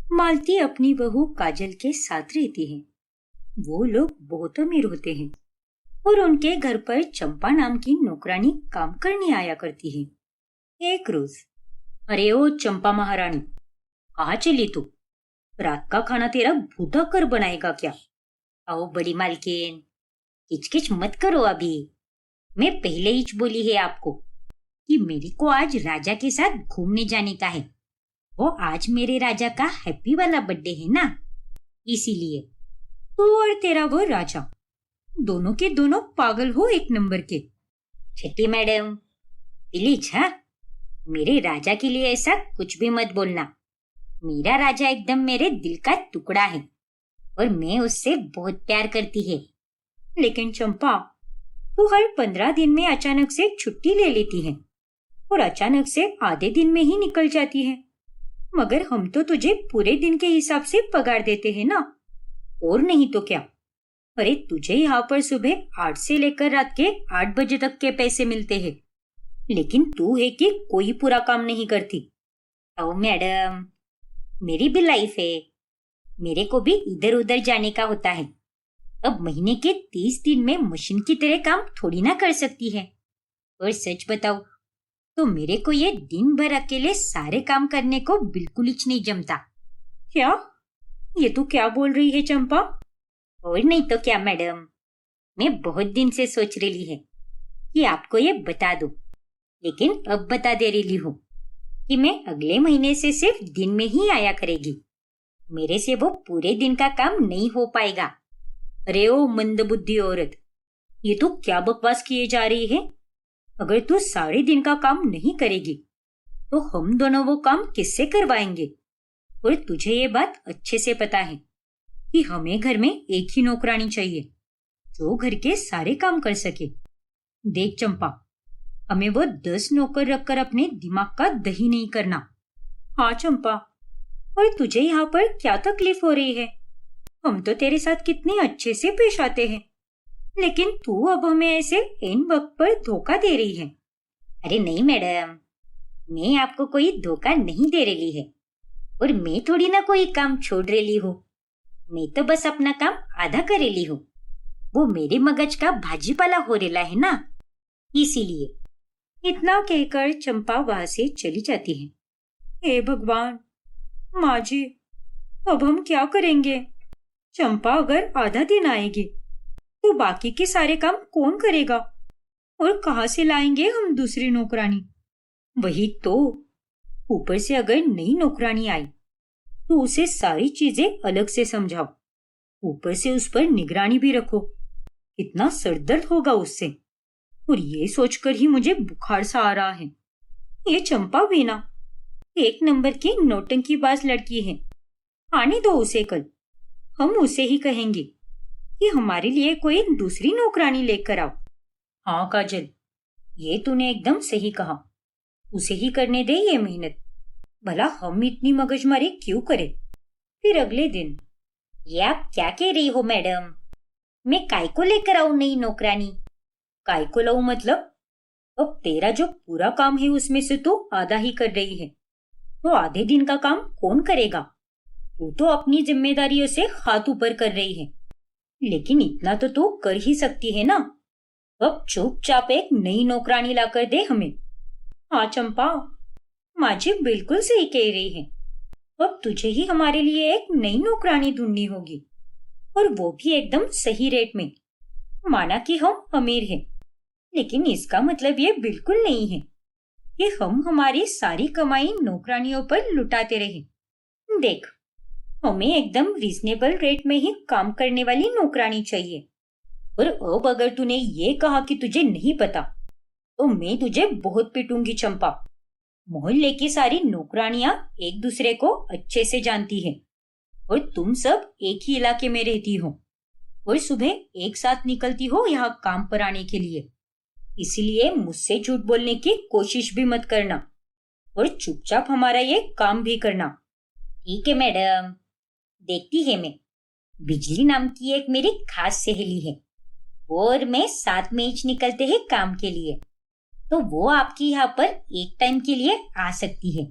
मालती अपनी बहू काजल के साथ रहती है। वो लोग बहुत अमीर होते हैं और उनके घर पर चंपा नाम की नौकरानी काम करने आया करती है। एक रोज, अरे ओ चंपा महारानी, कहाँ चली तू? रात का खाना तेरा भूता कर बनाएगा क्या? आओ बड़ी मालकिन, किचकिच मत करो अभी। मैं पहले ही बोली है आपको कि मेरे को आज राजा के साथ घूमने जाने का है। वो आज मेरे राजा का हैप्पी वाला बर्थडे है ना, इसीलिए। तू और तेरा वो राजा दोनों के दोनों पागल हो एक नंबर के। छठी मैडम, प्लीज हाँ, मेरे राजा के लिए ऐसा कुछ भी मत बोलना। मेरा राजा एकदम मेरे दिल का टुकड़ा है और मैं उससे बहुत प्यार करती है। लेकिन चंपा, तू हर 15 दिन में अचानक से छुट्टी ले लेती है और अचानक से आधे दिन में ही निकल जाती है। मगर हम तो तुझे पूरे दिन के हिसाब से पगार देते हैं ना, और नहीं तो क्या। अरे तुझे यहाँ पर सुबह 8 से लेकर रात के 8 बजे तक के पैसे मिलते हैं, लेकिन तू है कि कोई पूरा काम नहीं करती। ओ मैडम, मेरी भी लाइफ है, मेरे को भी इधर उधर जाने का होता है। अब महीने के 30 दिन में मशीन की तरह काम थोड़ी ना कर सकती है। और सच बताओ तो मेरे को ये दिन भर अकेले सारे काम करने को बिल्कुल ही नहीं जमता। क्या? ये तू क्या बोल रही है चंपा? और नहीं तो क्या मैडम, मैं बहुत दिन से सोच रही है कि आपको ये बता दूं, लेकिन अब बता दे रही हूँ कि मैं अगले महीने से सिर्फ दिन में ही आया करेगी। मेरे से वो पूरे दिन का काम नहीं हो पाएगा। अरे ओ मंदबुद्धि औरत, ये तू क्या बकवास किए जा रही है? अगर तू सारे दिन का काम नहीं करेगी तो हम दोनों वो काम किससे करवाएंगे? और तुझे ये बात अच्छे से पता है कि हमें घर में एक ही नौकरानी चाहिए जो घर के सारे काम कर सके। देख चंपा, हमें वो 10 नौकर रखकर अपने दिमाग का दही नहीं करना। हाँ चंपा, और तुझे यहाँ पर क्या तकलीफ हो रही है? हम तो तेरे साथ कितने अच्छे से पेश आते हैं, लेकिन तू अब हमें ऐसे इन वक्त पर धोखा दे रही है। अरे नहीं मैडम, मैं आपको कोई धोखा नहीं दे रही है और मैं थोड़ी ना कोई काम छोड़ रही हूँ। मैं तो बस अपना काम आधा कर रही हूँ। वो मेरे मगज का भाजीपाला हो रहा है ना, इसीलिए। इतना कहकर चंपा वहां से चली जाती है। हे भगवान, माँ जी, अब हम क्या करेंगे? चंपा अगर आधा दिन आएगी तो बाकी के सारे काम कौन करेगा? और कहाँ से लाएंगे हम दूसरी नौकरानी? वही तो, ऊपर से अगर नई नौकरानी आई तो उसे सारी चीजें अलग से समझाओ, ऊपर से उस पर निगरानी भी रखो। कितना सरदर्द होगा उससे। और ये सोचकर ही मुझे बुखार सा आ रहा है। ये चंपा भी ना एक नंबर की नौटंकीबाज लड़की है। आने दो उसे, कल हम उसे ही कहेंगे कि हमारे लिए कोई दूसरी नौकरानी लेकर आओ। हाँ काजल, ये तूने एकदम सही कहा। उसे ही करने दे ये मेहनत। भला हम इतनी मगजमारी क्यों करें? फिर अगले दिन, ये आप क्या कह रही हो मैडम? मैं काय को लेकर आऊं नई नौकरानी? काय को लाऊं मतलब? अब तेरा जो पूरा काम है उसमें से तो आधा ही कर रही है, तो आधे दिन का काम कौन करेगा? तू तो अपनी जिम्मेदारियों से हाथ ऊपर कर रही है, लेकिन इतना तो तू कर ही सकती है ना। अब चुपचाप एक नई नौकरानी लाकर दे हमें। हाँ चंपा, माँ जी बिल्कुल सही कह रही है। अब तुझे ही हमारे लिए एक नई नौकरानी ढूंढनी होगी, और वो भी एकदम सही रेट में। माना कि हम अमीर हैं, लेकिन इसका मतलब ये बिल्कुल नहीं है कि हम हमारी सारी कमाई नौकरानियों पर लुटाते रहे। देख, हमें एकदम रीजनेबल रेट में ही काम करने वाली नौकरानी चाहिए। और अब अगर तूने ये कहा कि तुझे नहीं पता, तो मैं तुझे बहुत पीटूंगी चंपा। मोहल्ले की सारी नौकरानियां एक दूसरे को अच्छे से जानती हैं, और तुम सब एक ही इलाके में रहती हो और सुबह एक साथ निकलती हो यहाँ काम पर आने के लिए। इसीलिए मुझसे झूठ बोलने की कोशिश भी मत करना और चुपचाप हमारा ये काम भी करना। ठीक है मैडम, देखती है मैं। बिजली नाम की एक मेरी खास सहेली है, और मैं साथ में ही निकलते हैं काम के लिए, तो वो आपकी यहाँ पर एक टाइम के लिए आ सकती है।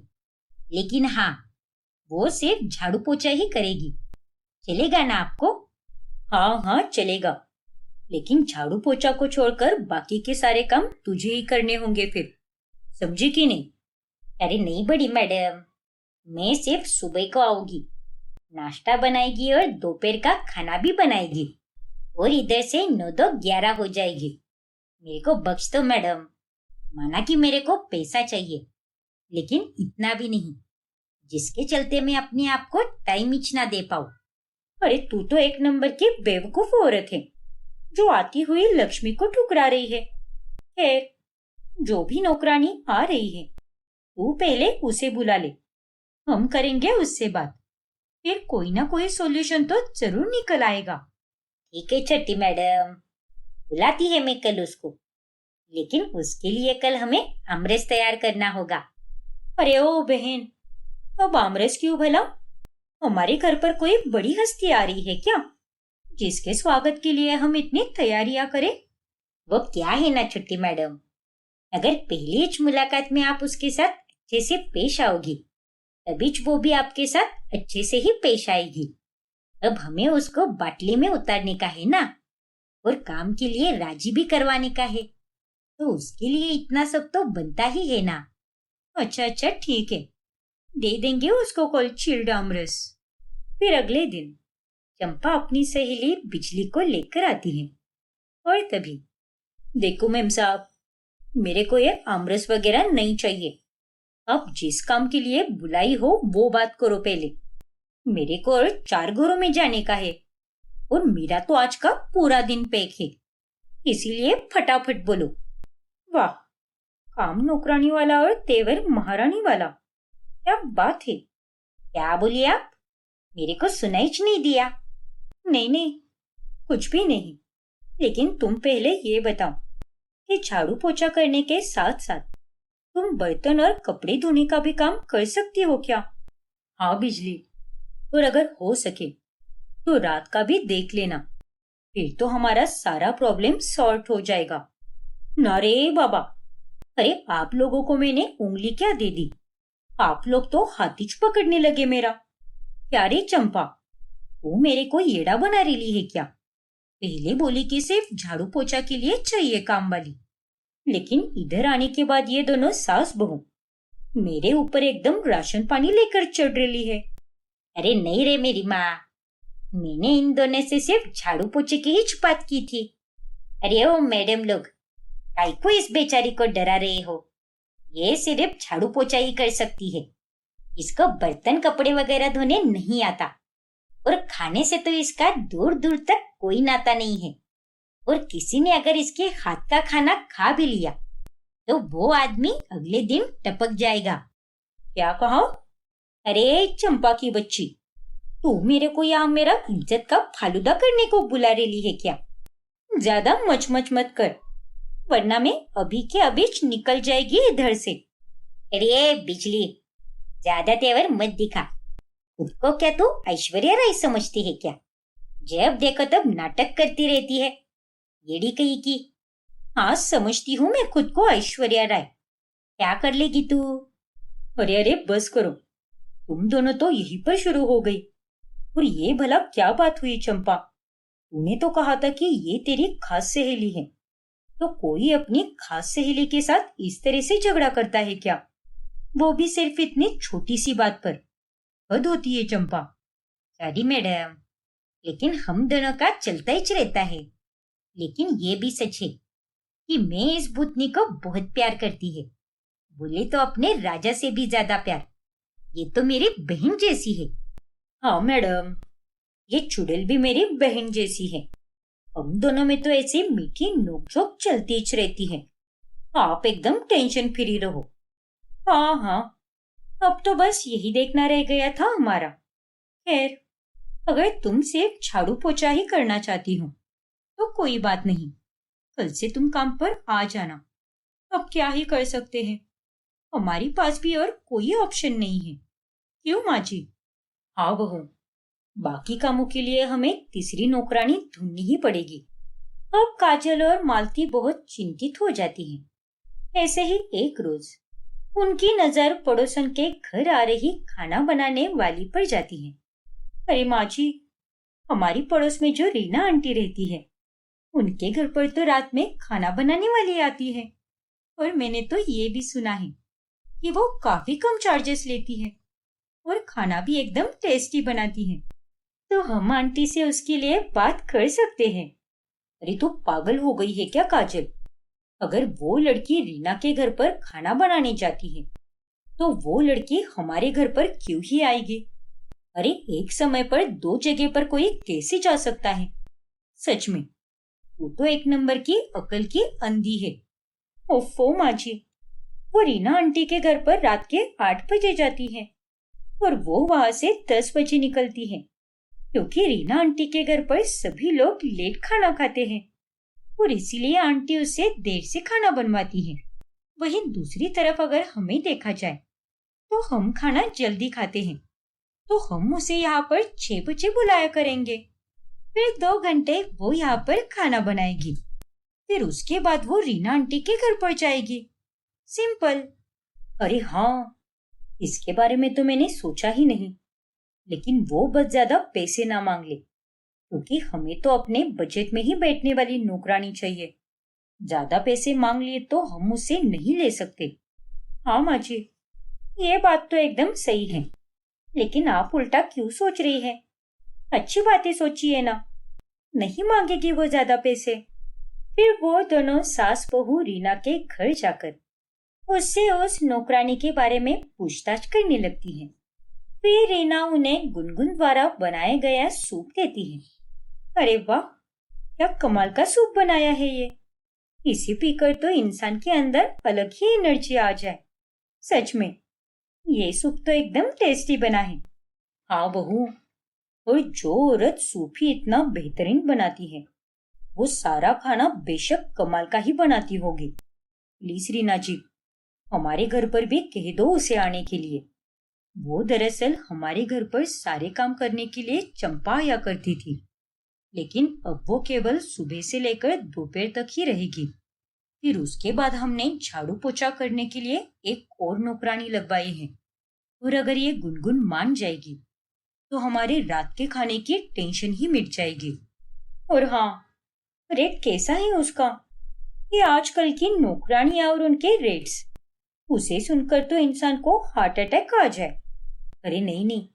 लेकिन हाँ, वो सिर्फ झाड़ू पोछा ही करेगी। चलेगा ना आपको? हाँ हाँ चलेगा, लेकिन झाड़ू पोछा को छोड़कर बाकी के सारे काम तुझे ही करने होंगे फिर, समझी कि नहीं? अरे नहीं बड़ी मैडम, मैं सिर्फ सुबह को आऊंगी, नाश्ता बनाएगी और दोपहर का खाना भी बनाएगी, और इधर से 9 तो 11 हो जाएगी। मेरे को बख्श दो मैडम, माना कि मेरे को पैसा चाहिए, लेकिन इतना भी नहीं जिसके चलते मैं अपने आप को टाइम इच ना दे पाऊं। अरे तू तो एक नंबर की बेवकूफ औरत है, जो आती हुई लक्ष्मी को ठुकरा रही है। खैर, जो भी नौकरानी आ रही है, तू पहले उसे बुला ले, हम करेंगे उससे बात, फिर कोई ना कोई सॉल्यूशन तो जरूर निकल आएगा। ठीक है छठी मैडम, बुलाती है मैं कल उसको, लेकिन उसके लिए कल हमें आमरस तैयार करना होगा। अरे ओ बहन, अब आमरस क्यों भला? हमारे घर पर कोई बड़ी हस्ती आ रही है क्या, जिसके स्वागत के लिए हम इतनी तैयारियां करें? वो क्या है ना छुट्टी मैडम, अगर पहली मुलाकात में आप उसके साथ अच्छे से पेश आओगी, तभी वो भी आपके साथ अच्छे से ही पेश आएगी। अब हमें उसको बाटली में उतारने का है ना, और काम के लिए राजी भी करवाने का है, तो उसके लिए इतना सब तो बनता ही है ना। अच्छा अच्छा ठीक है, दे देंगे उसको कल चिल्ड आमरस। फिर अगले दिन चंपा अपनी सहेली बिजली को लेकर आती है, और तभी देखो मैम साहब, मेरे को ये आमरस वगैरह नहीं चाहिए, अब जिस काम के लिए बुलाई हो वो बात करो पहले। मेरे को और 4 घरों में जाने का है, और मेरा तो आज का पूरा दिन पैक है, इसीलिए फटाफट बोलो। वाह, काम नौकरानी वाला और तेवर महारानी वाला, क्या बात है। क्या बोलिए आप? मेरे को सुनाई नहीं दिया। नहीं नहीं, कुछ भी नहीं, लेकिन तुम पहले ये बताओ कि झाड़ू पोछा करने के साथ साथ तुम बर्तन और कपड़े धोने का भी काम कर सकती हो क्या? हाँ बिजली, और अगर हो सके तो रात का भी देख लेना, फिर तो हमारा सारा प्रॉब्लम सॉर्ट हो जाएगा। ना रे बाबा, अरे आप लोगों को मैंने उंगली क्या दे दी, आप लोग तो हाथीच पकड़ने लगे मेरा। क्या रे चंपा, तू मेरे को येड़ा बना रही है क्या? पहले बोली कि सिर्फ झाड़ू पोछा के लिए चाहिए काम वाली, लेकिन इधर आने के बाद ये दोनों सास बहू मेरे ऊपर एकदम राशन पानी लेकर चढ़ रही है। अरे नहीं रे मेरी माँ, मैंने इन दोनों से सिर्फ झाड़ू पोछे की ही बात की थी। अरे ओ मैडम लोग, काहे को इस बेचारी को डरा रहे हो? ये सिर्फ झाड़ू पोछा ही कर सकती है, इसको बर्तन कपड़े वगैरह धोने नहीं आता, और खाने से तो इसका दूर दूर तक कोई नाता नहीं है, और किसी ने अगर इसके हाथ का खाना खा भी लिया तो वो आदमी अगले दिन टपक जाएगा। क्या कहा? अरे चंपा की बच्ची, तू मेरे को यहाँ मेरा इज्जत का फालूदा करने को बुला रही है क्या? ज्यादा मच मत कर, वरना मैं अभी के अभी निकल जाएगी इधर से। अरे बिजली, ज्यादा तेवर मत दिखा, खुद को क्या तू ऐश्वर्या राय समझती है क्या? जब देखो तब नाटक करती रहती है, येड़ी कही की। हाँ समझती हूँ मैं खुद को ऐश्वर्या राय, क्या कर लेगी तू? अरे अरे बस करो, तुम दोनों तो यहीं पर शुरू हो गई। और ये भला क्या बात हुई चंपा? तूने तो कहा था कि ये तेरी खास सहेली है, तो कोई अपनी खास सहेली के साथ इस तरह से झगड़ा करता है क्या? वो भी सिर्फ इतनी छोटी सी बात पर। हद होती है चंपा। सॉरी मैडम, लेकिन हम दोनों का चलता ही रहता है। लेकिन ये भी सच है कि मैं इस भूतनी को बहुत प्यार करती है, बोले तो अपने राजा से भी ज्यादा प्यार। ये तो मेरी बहन जैसी है। हाँ मैडम, ये चुड़ैल भी मेरी बहन जैसी है। हम दोनों में तो ऐसी मीठी नोकझोंक चलती रहती है। आप एकदम टेंशन फ्री रहो। हाँ हाँ, अब तो बस यही देखना रह गया था हमारा। खैर, अगर तुम सिर्फ झाड़ू पोछा ही करना चाहती हो तो कोई बात नहीं, कल से तुम काम पर आ जाना। अब क्या ही कर सकते हैं, हमारे पास भी और कोई ऑप्शन नहीं है। क्यों माँ जी? हाँ बहू, बाकी कामों के लिए हमें तीसरी नौकरानी ढूंढनी ही पड़ेगी। अब काजल और मालती बहुत चिंतित हो जाती हैं। ऐसे ही एक रोज उनकी नजर पड़ोसन के घर आ रही खाना बनाने वाली पर जाती है। अरे माँ जी, हमारी पड़ोस में जो रीना आंटी रहती है, उनके घर पर तो रात में खाना बनाने वाली आती है। और मैंने तो ये भी सुना है कि वो काफी कम चार्जेस लेती है और खाना भी एकदम टेस्टी बनाती है। तो हम आंटी से उसके लिए बात कर सकते हैं। अरे तू पागल हो गई है क्या काजल? अगर वो लड़की रीना के घर पर खाना बनाने जाती है तो वो लड़की हमारे घर पर क्यों ही आएगी? अरे एक समय पर दो जगह पर कोई कैसे जा सकता है? सच में तू तो एक नंबर की अकल की अंधी है। ओफो माँ जी, वो रीना आंटी के घर पर रात के 8 बजे जाती है और वो वहां से 10 बजे निकलती है, क्योंकि रीना आंटी के घर पर सभी लोग लेट खाना खाते हैं और इसीलिए आंटी उससे देर से खाना बनवाती है। वहीं दूसरी तरफ अगर हमें देखा जाए तो हम खाना जल्दी खाते हैं, तो हम उसे यहाँ पर 6 बजे बुलाया करेंगे। फिर 2 घंटे वो यहाँ पर खाना बनाएगी, फिर उसके बाद वो रीना आंटी के घर पर जाएगी। सिंपल। अरे हाँ, इसके बारे में तो मैंने सोचा ही नहीं। लेकिन वो बस ज्यादा पैसे ना मांग ले, क्योंकि हमें तो अपने बजट में ही बैठने वाली नौकरानी चाहिए। ज्यादा पैसे मांग लिए तो हम उसे नहीं ले सकते। हाँ माँ जी, ये बात तो एकदम सही है। लेकिन आप उल्टा क्यों सोच रही है? अच्छी बातें सोचिए ना। नहीं मांगेगी वो ज्यादा पैसे। फिर वो दोनों सास बहू रीना के घर जाकर उससे उस नौकरानी के बारे में पूछताछ करने लगती है। फिर रीना उन्हें गुनगुन द्वारा बनाया गया सूप देती है। अरे वाह, क्या कमाल का सूप बनाया है ये। इसे पीकर तो इंसान के अंदर अलग ही एनर्जी आ जाए। सच में ये सूप तो एकदम टेस्टी बना है। हाँ बहू, और जो औरत सूप ही इतना बेहतरीन बनाती है, वो सारा खाना बेशक कमाल का ही बनाती होगी। प्लीज रीना जी, हमारे घर पर भी कह दो उसे आने के लिए। वो दरअसल हमारे घर पर सारे काम करने के लिए चंपा आया करती थी, लेकिन अब वो केवल सुबह से लेकर दोपहर तक ही रहेगी। फिर उसके बाद हमने झाड़ू पोछा करने के लिए एक और नौकरानी लगवाई है। और अगर ये गुनगुन मान जाएगी तो हमारे रात के खाने की टेंशन ही मिट जाएगी। और हाँ, रेट कैसा है उसका? ये आजकल की नौकरानियां और उनके रेट्स, उसे सुनकर तो इंसान को हार्ट अटैक आ जाए। अरे नहीं नहीं,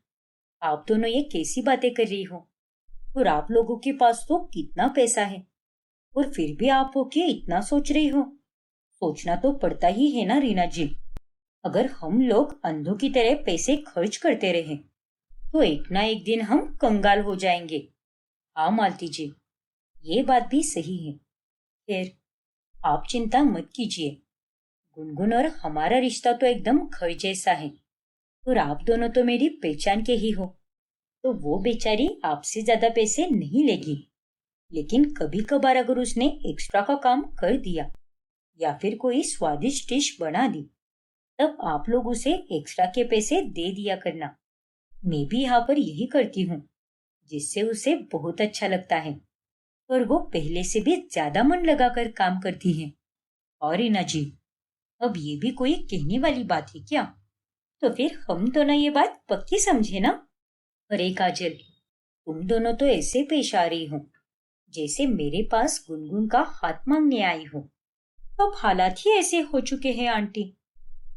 आप दोनों ये कैसी बातें कर रही हो? और आप लोगों के पास तो कितना पैसा है, और फिर भी आप होके इतना सोच रही हो। सोचना तो पड़ता ही है ना रीना जी। अगर हम लोग अंधों की तरह पैसे खर्च करते रहे तो एक ना एक दिन हम कंगाल हो जाएंगे। हाँ मालती जी, ये बात भी सही है। खैर, आप चिंता मत कीजिए। गुनगुन और हमारा रिश्ता तो एकदम घर जैसा है, और आप दोनों तो मेरी पहचान के ही हो। तो वो बेचारी आपसे ज्यादा पैसे नहीं लेगी, लेकिन कभी कभार अगर उसने एक्स्ट्रा का काम कर दिया या फिर कोई स्वादिष्ट डिश बना दी, तब आप लोग उसे एक्स्ट्रा के पैसे दे दिया करना। मैं भी यहाँ पर यही करती हूँ, जिससे उसे बहुत अच्छा लगता है और वो पहले से भी ज्यादा मन लगाकर काम करती है। और रीना जी, अब ये भी कोई कहने वाली बात है क्या? तो फिर हम दोनों ये बात पक्की समझे ना? अरे काजल, तुम दोनों तो ऐसे पेश आ रही हो जैसे मेरे पास गुनगुन का हाथ मांगने आई हो। अब हालात ही ऐसे हो चुके हैं आंटी।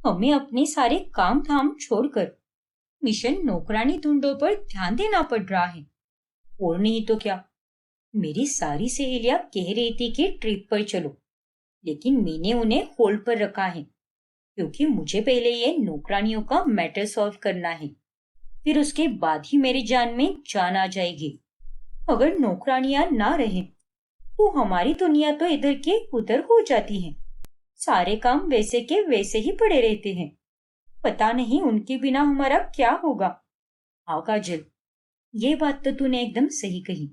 हमें अपने सारे काम धाम छोड़कर मिशन नौकरानी ढूंढो पर ध्यान देना पड़ रहा है। और नहीं तो क्या, मेरी सारी सहेलियां कह रही थी कि ट्रिप पर चलो, लेकिन मैंने उन्हें होल्ड पर रखा है, क्योंकि मुझे पहले ये नौकरानियों का मैटर सॉल्व करना है। फिर उसके बाद ही मेरी जान में जान आ जाएगी। अगर नौकरानियां ना रहे तो हमारी दुनिया तो इधर के उधर हो जाती है। सारे काम वैसे के वैसे ही पड़े रहते हैं। पता नहीं उनके बिना हमारा क्या होगा। हाँ काजल, ये बात तो तूने एकदम सही कही।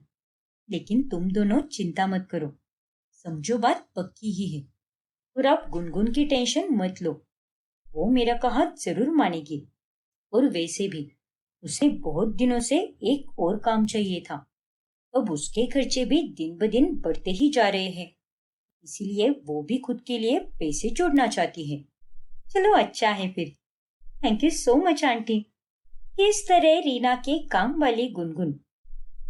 लेकिन तुम दोनों चिंता मत करो, समझो बात पक्की ही है। और आप गुनगुन की टेंशन मत लो, वो मेरा कहा जरूर मानेगी। और वैसे भी उसे बहुत दिनों से एक और काम चाहिए था। अब उसके खर्चे भी दिन ब दिन बढ़ते ही जा रहे हैं, इसीलिए वो भी खुद के लिए पैसे जोड़ना चाहती है। चलो अच्छा है फिर। Thank you so much aunty. इस तरह रीना के काम वाली गुनगुन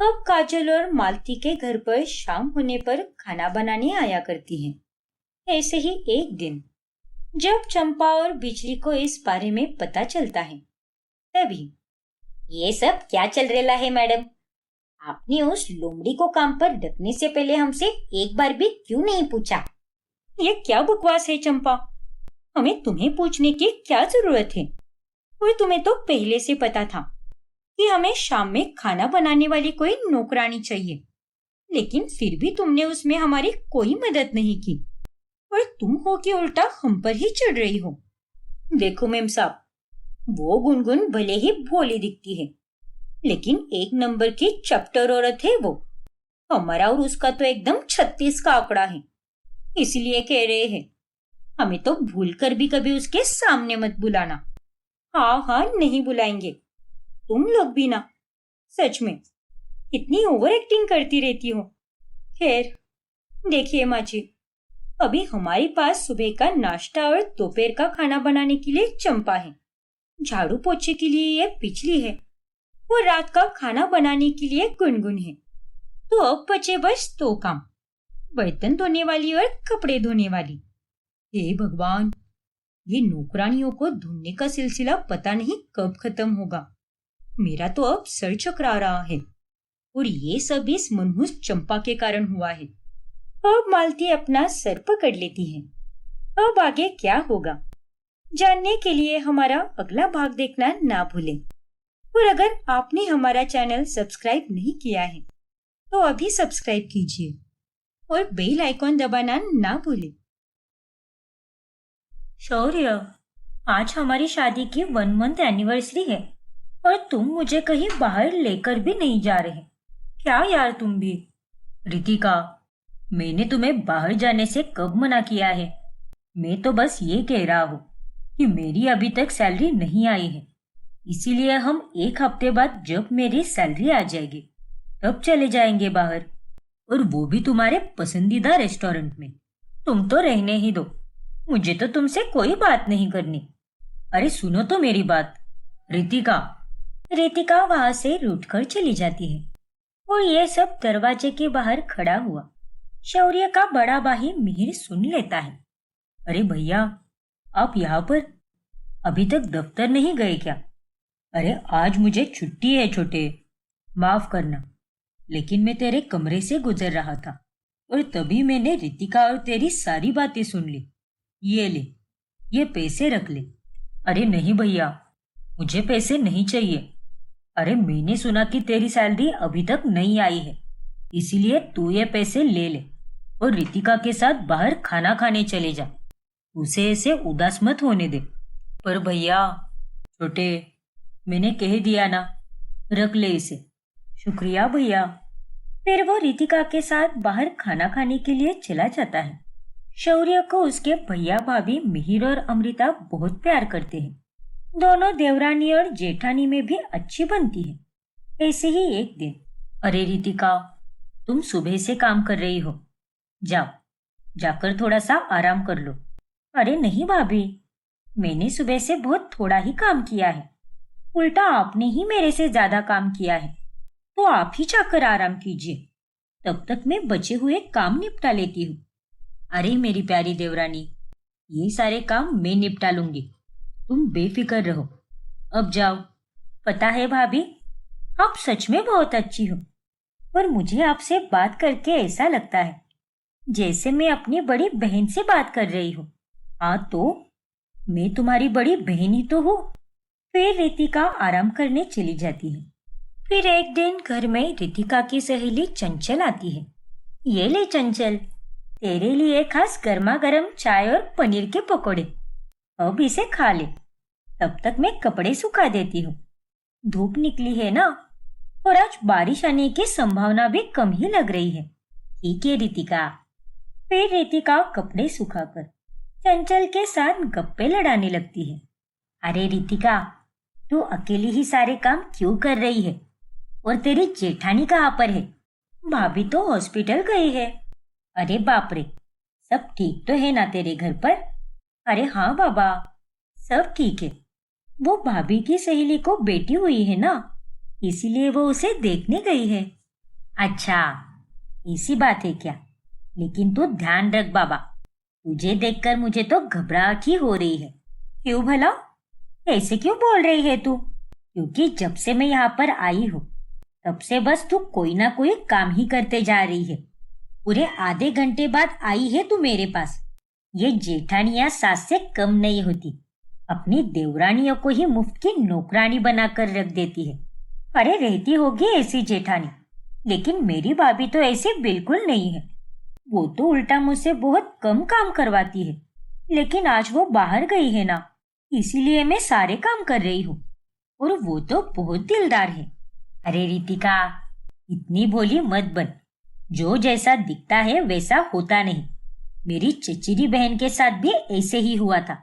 अब काजल और मालती के घर पर शाम होने पर खाना बनाने आया करती है। ऐसे ही एक दिन जब चंपा और बिजली को इस बारे में पता चलता है, तभी ये सब क्या चल रहा है मैडम? आपने उस लोमड़ी को काम पर रखने से पहले हमसे एक बार भी क्यों नहीं पूछा? ये क्या बकवास है चंपा? हमें तुम्हें पूछने की क्या जरूरत है? और तुम्हें तो पहले से पता था कि हमें शाम में खाना बनाने वाली कोई नौकरानी चाहिए, लेकिन फिर भी तुमने उसमें हमारी कोई मदद नहीं की और तुम हो कि उल्टा हम पर ही चढ़ रही हो। देखो मेम साहब, वो गुनगुन भले ही भोली दिखती है, लेकिन एक नंबर की चैप्टर औरत है वो। हमारा और उसका तो एकदम 36 का आंकड़ा है, इसलिए कह रहे हैं हमें तो भूल कर भी कभी उसके सामने मत बुलाना। हाँ हाँ, नहीं बुलाएंगे। तुम लोग भी ना, सच में कितनी ओवर एक्टिंग करती रहती हो। खैर देखिए माँ जी, अभी हमारे पास सुबह का नाश्ता और दोपहर का खाना बनाने के लिए चंपा है, झाड़ू पोछे के लिए ये बिजली है और रात का खाना बनाने के लिए गुनगुन है। तो अब बचे बस 2 काम, बर्तन धोने वाली और कपड़े धोने वाली। हे भगवान, ये नौकरानियों को ढूंढने का सिलसिला पता नहीं कब खत्म होगा। मेरा तो अब सर चकरा रहा है और ये सब इस मनहूस चंपा के कारण हुआ है। अब मालती अपना सर पकड़ लेती है। अब आगे क्या होगा जानने के लिए हमारा अगला भाग देखना ना भूलें। और अगर आपने हमारा चैनल सब्सक्राइब नहीं किया है तो अभी सब्सक्राइब कीजिए और बेल आइकॉन दबाना ना भूलें। शौर्य, आज हमारी शादी की 1 मंथ एनिवर्सरी है और तुम मुझे कहीं बाहर लेकर भी नहीं जा रहे। क्या यार तुम भी। रितिका, मैंने तुम्हें बाहर जाने से कब मना किया है? मैं तो बस ये कह रहा हूँ कि मेरी अभी तक सैलरी नहीं आई है, इसीलिए हम 1 हफ्ते बाद जब मेरी सैलरी आ जाएगी तब चले जाएंगे बाहर, और वो भी तुम्हारे पसंदीदा रेस्टोरेंट में। तुम तो रहने ही दो, मुझे तो तुमसे कोई बात नहीं करनी। अरे सुनो तो मेरी बात, रितिका। रितिका वहां से रूठकर चली जाती है और ये सब दरवाजे के बाहर खड़ा हुआ शौर्य का बड़ा भाई मिहिर सुन लेता है। अरे भैया, आप यहाँ पर अभी तक दफ्तर नहीं गए क्या? अरे आज मुझे छुट्टी है छोटे, माफ करना, लेकिन मैं तेरे कमरे से गुजर रहा था और तभी मैंने रितिका और तेरी सारी बातें सुन ली। ये ले, ये पैसे रख ले। अरे नहीं भैया, मुझे पैसे नहीं चाहिए। अरे मैंने सुना कि तेरी सैलरी अभी तक नहीं आई है, इसीलिए तू ये पैसे ले ले और रितिका के साथ बाहर खाना खाने चले जा। उसे ऐसे उदास मत होने दे। पर भैया छोटे, मैंने कह दिया ना, रख ले इसे। शुक्रिया भैया। फिर वो रितिका के साथ बाहर खाना खाने के लिए चला जाता है। शौर्य को उसके भैया भाभी मिहिर और अमृता बहुत प्यार करते हैं। दोनों देवरानी और जेठानी में भी अच्छी बनती है। ऐसे ही एक दिन, अरे रितिका, तुम सुबह से काम कर रही हो, जाओ जाकर थोड़ा सा आराम कर लो। अरे नहीं भाभी, मैंने सुबह से बहुत थोड़ा ही काम किया है, उल्टा आपने ही मेरे से ज्यादा काम किया है, तो आप ही जाकर आराम कीजिए, तब तक मैं बचे हुए काम निपटा लेती हूँ। अरे मेरी प्यारी देवरानी, ये सारे काम मैं निपटा लूंगी, तुम बेफिक्र रहो। अब जाओ। पता है भाभी, आप सच में बहुत अच्छी हो और मुझे आपसे बात करके ऐसा लगता है जैसे मैं अपनी बड़ी बहन से बात कर रही हूँ। हाँ तो मैं तुम्हारी बड़ी बहन ही तो हूँ। फिर रितिका आराम करने चली जाती है। फिर एक दिन घर में रितिका की सहेली चंचल आती है। ये ले चंचल, तेरे लिए खास गर्मा गर्म चाय और पनीर के पकोड़े, अब इसे खा ले, तब तक मैं कपड़े सुखा देती हूँ। धूप निकली है ना, और आज बारिश आने की संभावना भी कम ही लग रही है। ठीक है रितिका। फिर रितिका कपड़े सुखाकर चंचल के साथ गप्पे लड़ाने लगती है। अरे रितिका, तू अकेली ही सारे काम क्यों कर रही है? और तेरी जेठानी कहाँ पर है? भाभी तो हॉस्पिटल गई है। अरे बाप रे, सब ठीक तो है ना तेरे घर पर? अरे हाँ बाबा, सब ठीक है। वो भाभी की सहेली को बेटी हुई है ना, इसीलिए वो उसे देखने गई है। अच्छा, ऐसी बात है क्या? लेकिन तू ध्यान रख बाबा, तुझे देखकर मुझे तो घबराहट ही हो रही है। क्यों भला? ऐसे क्यों बोल रही है तू? क्योंकि जब से मैं यहाँ पर आई हूँ तब से बस तू कोई ना कोई काम ही करते जा रही है। पूरे आधे घंटे बाद आई है तू मेरे पास। ये जेठानियां सास से कम नहीं होती, अपनी देवरानियों को ही मुफ्त की नौकरानी बनाकर रख देती है। अरे रहती होगी ऐसी जेठानी, लेकिन मेरी भाभी तो ऐसी बिल्कुल नहीं है। वो तो उल्टा मुझसे बहुत कम काम करवाती है, लेकिन आज वो बाहर गई है ना, इसीलिए मैं सारे काम कर रही हूँ। और वो तो बहुत दिलदार है। अरे रितिका, इतनी भोली मत बन। जो जैसा दिखता है वैसा होता नहीं। मेरी चचेरी बहन के साथ भी ऐसे ही हुआ था।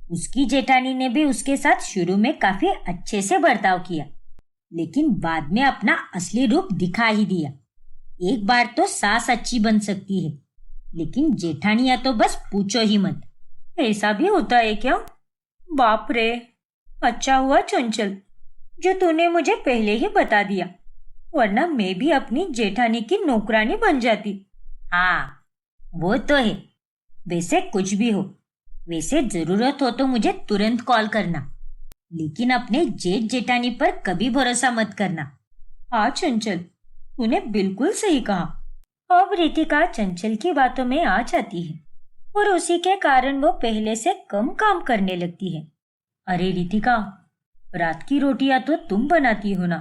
उसकी जेठानी ने भी उसके साथ शुरू में काफी अच्छे से बर्ताव किया, लेकिन बाद में अपना असली रूप दिखा ही दिया। एक बार तो सास अच्छी बन सकती है, लेकिन जेठानियां तो बस पूछो ही मत। ऐसा भी होता है क्या? बाप रे, अच्छा हुआ चंचल जो तूने मुझे पहले ही बता दिया, वरना मैं भी अपनी जेठानी की नौकरानी बन जाती। हाँ, वो तो है। वैसे कुछ भी हो, वैसे जरूरत हो तो मुझे तुरंत कॉल करना, लेकिन अपने जेठ जेठानी पर कभी भरोसा मत करना। हाँ चंचल, तूने बिल्कुल सही कहा। अब रितिका चंचल की बातों में आ जाती है और उसी के कारण वो पहले से कम काम करने लगती है। अरे रितिका, रात की रोटियां तो तुम बनाती हो ना,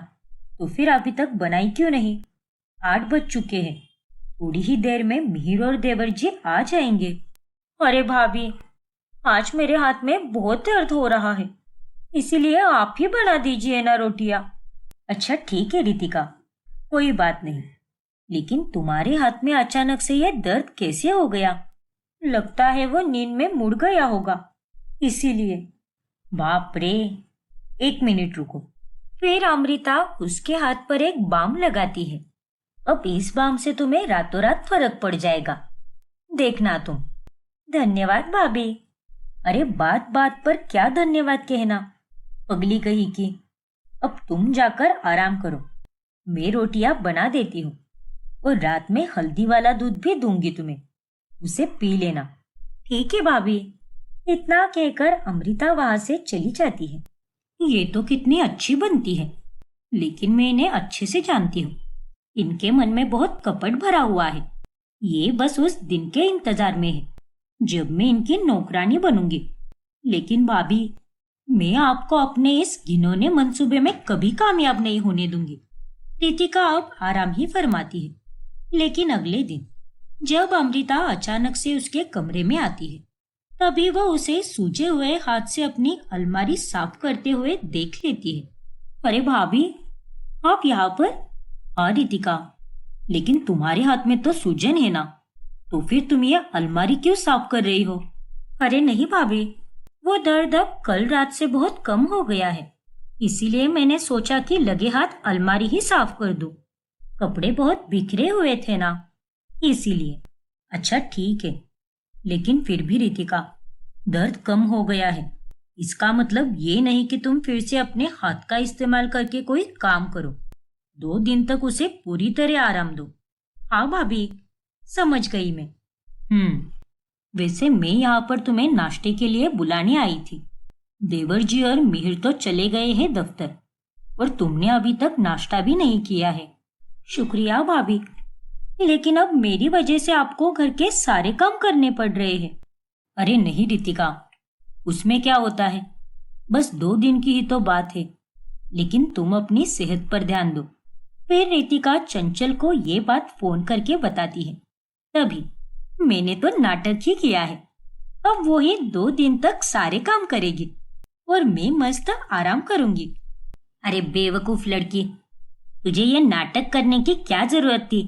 तो फिर अभी तक बनाई क्यों नहीं? 8 बज चुके हैं। थोड़ी ही देर में मिहिर और देवर जी आ जाएंगे। अरे भाभी, आज मेरे हाथ में बहुत दर्द हो रहा है, इसीलिए आप ही बना दीजिए ना रोटियां। अच्छा ठीक है रितिका, कोई बात नहीं, लेकिन तुम्हारे हाथ में अचानक से यह दर्द कैसे हो गया? लगता है वो नींद में मुड़ गया होगा, इसीलिए। बाप रे, 1 मिनट रुको। फिर अमृता उसके हाथ पर एक बाम लगाती है। अब इस बाम से तुम्हें रातों रात फर्क पड़ जाएगा, देखना तुम। धन्यवाद भाभी। अरे बात बात पर क्या धन्यवाद कहना, पगली कही की। अब तुम जाकर आराम करो, मैं रोटियां बना देती हूँ और रात में हल्दी वाला दूध भी दूंगी तुम्हें, उसे पी लेना। ठीक है भाभी। इतना कहकर अमृता वहां से चली जाती है। ये तो कितनी अच्छी बनती है, लेकिन मैं इन्हें अच्छे से जानती हूँ। इनके मन में बहुत कपट भरा हुआ है। ये बस उस दिन के इंतजार में है जब मैं इनकी नौकरानी बनूंगी। लेकिन भाभी, मैं आपको अपने इस घिनौने मंसूबे में कभी कामयाब नहीं होने दूंगी। रितिका अब आराम ही फरमाती है। लेकिन अगले दिन जब अमृता अचानक से उसके कमरे में आती है, तभी वह उसे सूजे हुए हाथ से अपनी अलमारी साफ करते हुए देख लेती है। अरे भाभी, आप यहाँ पर? हाँ रितिका, लेकिन तुम्हारे हाथ में तो सूजन है ना, तो फिर तुम ये अलमारी क्यों साफ कर रही हो? अरे नहीं भाभी, वो दर्द अब कल रात से बहुत कम हो गया है, इसीलिए मैंने सोचा कि लगे हाथ अलमारी ही साफ कर दूं। कपड़े बहुत बिखरे हुए थे ना, इसीलिए। अच्छा ठीक है, लेकिन फिर भी रितिका, दर्द कम हो गया है, इसका मतलब ये नहीं कि तुम फिर से अपने हाथ का इस्तेमाल करके कोई काम करो। 2 दिन तक उसे पूरी तरह आराम दो। हाँ भाभी, समझ गई मैं। वैसे मैं यहाँ पर तुम्हें नाश्ते के लिए बुलाने आई थी। देवर जी और मिहिर तो चले गए हैं दफ्तर, और तुमने अभी तक नाश्ता भी नहीं किया है। शुक्रिया भाभी, लेकिन अब मेरी वजह से आपको घर के सारे काम करने पड़ रहे हैं। अरे नहीं रितिका, उसमें क्या होता है, बस 2 दिन की ही तो बात है। लेकिन तुम अपनी सेहत पर ध्यान दो। फिर रितिका चंचल को ये बात फोन करके बताती है। तभी मैंने तो नाटक ही किया है, अब वो ही 2 दिन तक सारे काम करेगी और मैं मस्त आराम करूंगी। अरे बेवकूफ लड़की, तुझे ये नाटक करने की क्या जरूरत थी?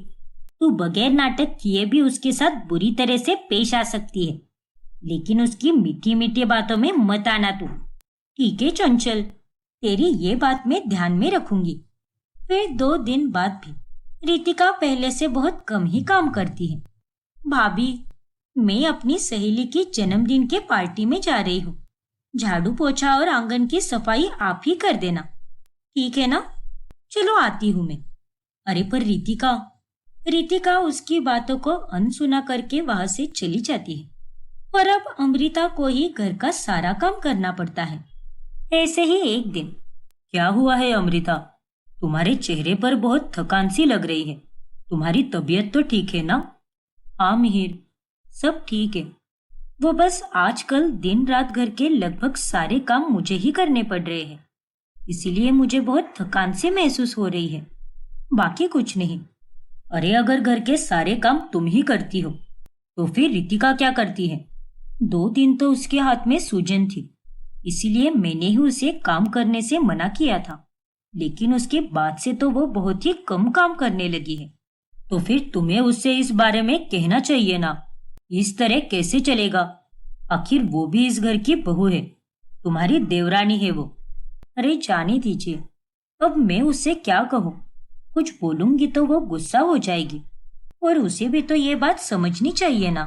तू बगैर नाटक किए भी उसके साथ बुरी तरह से पेश आ सकती है, लेकिन उसकी मीठी मीठी बातों में मत आना तू। ठीक है चंचल, तेरी ये बात मैं ध्यान में रखूंगी। फिर 2 दिन बाद भी रितिका पहले से बहुत कम ही काम करती है। भाभी, मैं अपनी सहेली की जन्मदिन के पार्टी में जा रही हूँ, झाड़ू पोछा और आंगन की सफाई आप ही कर देना, ठीक है ना? चलो आती हूँ मैं। अरे पर रितिका, रितिका उसकी बातों को अनसुना करके वहां से चली जाती है। पर अब अमृता को ही घर का सारा काम करना पड़ता है। ऐसे ही एक दिन। क्या हुआ है अमृता? तुम्हारे चेहरे पर बहुत थकान सी लग रही है। तुम्हारी तबीयत तो ठीक है ना? हाँ मिहिर, सब ठीक है। वो बस आजकल दिन रात घर के लगभग सारे काम मुझे ही करने पड़ रहे हैं, इसीलिए मुझे बहुत थकान से महसूस हो रही है, बाकी कुछ नहीं। अरे अगर घर के सारे काम तुम ही करती हो तो फिर रितिका क्या करती है? 2 दिन तो उसके हाथ में सूजन थी, इसीलिए मैंने ही उसे काम करने से मना किया था, लेकिन उसके बाद से तो वो बहुत ही कम काम करने लगी है। तो फिर तुम्हें उससे इस बारे में कहना चाहिए ना। इस तरह कैसे चलेगा? आखिर वो भी इस घर की बहू है, तुम्हारी देवरानी है वो। अरे जाने दीजिए, अब मैं उससे क्या कहूँ? कुछ बोलूंगी तो वो गुस्सा हो जाएगी, और उसे भी तो ये बात समझनी चाहिए ना।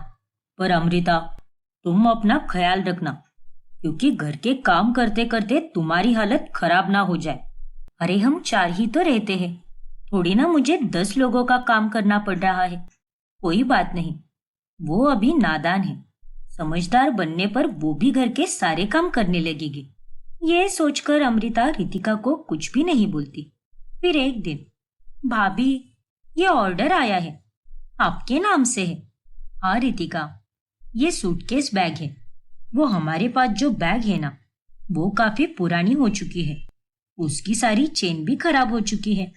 पर अमृता, तुम अपना ख्याल रखना, क्योंकि घर के काम करते करते तुम्हारी हालत खराब ना हो जाए। अरे हम 4 ही तो रहते हैं, थोड़ी ना मुझे 10 लोगों का काम करना पड़ रहा है। कोई बात नहीं, वो अभी नादान है, समझदार बनने पर वो भी घर के सारे काम करने लगेगी। ये सोचकर अमृता रितिका को कुछ भी नहीं बोलती। फिर एक दिन, भाभी, ये ऑर्डर आया है, आपके नाम से है। हाँ रितिका, ये सूटकेस बैग है। वो हमारे पास जो बैग है ना, वो काफी पुरानी हो चुकी है, उसकी सारी चेन भी खराब हो चुकी है,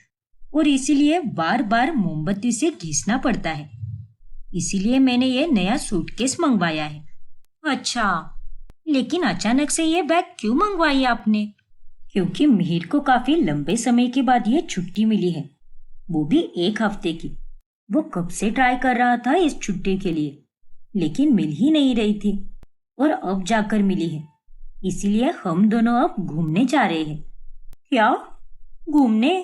और इसीलिए बार बार मोमबत्ती से घिसना पड़ता है। इसीलिए मैंने ये नया सूटकेस मंगवाया है। अच्छा, लेकिन अचानक से ये बैग क्यों मंगवाई आपने? क्योंकि मिहिर को काफी लंबे समय के बाद ये छुट्टी मिली है, वो भी 1 हफ्ते की। वो कब से ट्राई कर रहा था इस छुट्टी के लिए, लेकिन मिल ही नहीं रही थी, और अब जाकर मिली है। इसीलिए हम दोनों अब घूमने जा रहे हैं। क्या? घूमने?